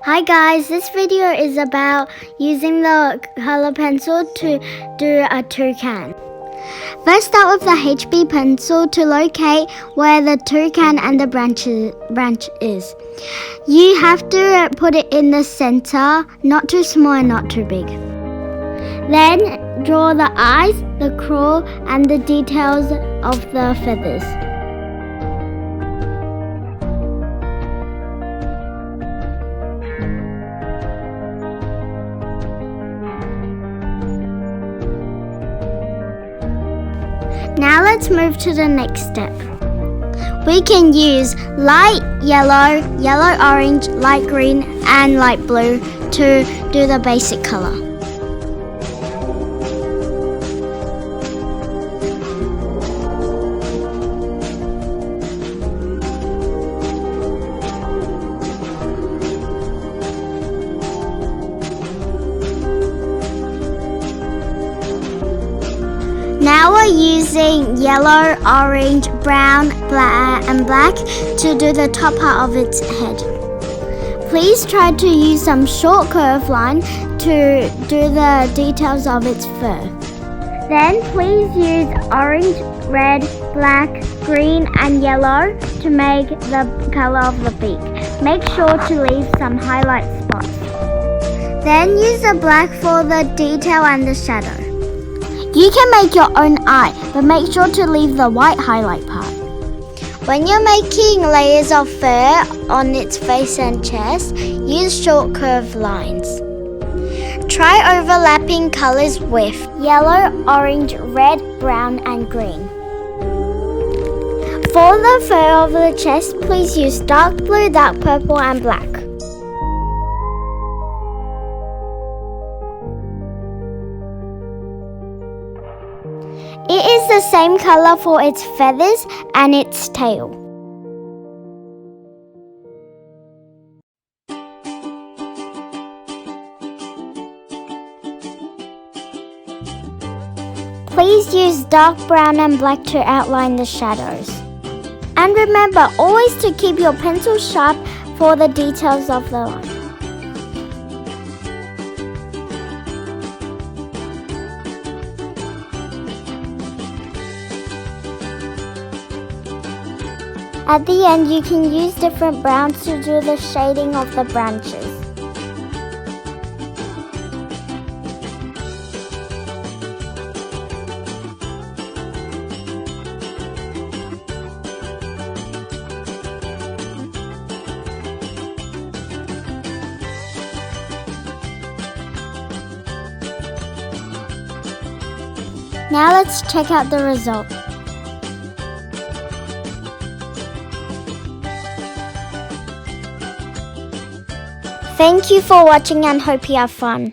Hi guys, this video is about using the color pencil to do a toucan. First start with the HB pencil to locate where the toucan and the branch is. You have to put it in the center, not too small and not too big. Then draw the eyes, the claw and the details of the feathers. Now let's move to the next step. We can use light yellow, yellow orange, light green and light blue to do the basic color. Now we're using yellow, orange, brown, black and black to do the top part of its head. Please try to use some short curved line to do the details of its fur. Then please use orange, red, black, green and yellow to make the color of the beak. Make sure to leave some highlight spots. Then use the black for the detail and the shadow. You can make your own eye, but make sure to leave the white highlight part. When you're making layers of fur on its face and chest, use short curved lines. Try overlapping colors with yellow, orange, red, brown and green. For the fur of the chest, please use dark blue, dark purple and black. It is the same color for its feathers and its tail. Please use dark brown and black to outline the shadows. And remember always to keep your pencil sharp for the details of the line. At the end, you can use different browns to do the shading of the branches. Now let's check out the result. Thank you for watching and hope you have fun.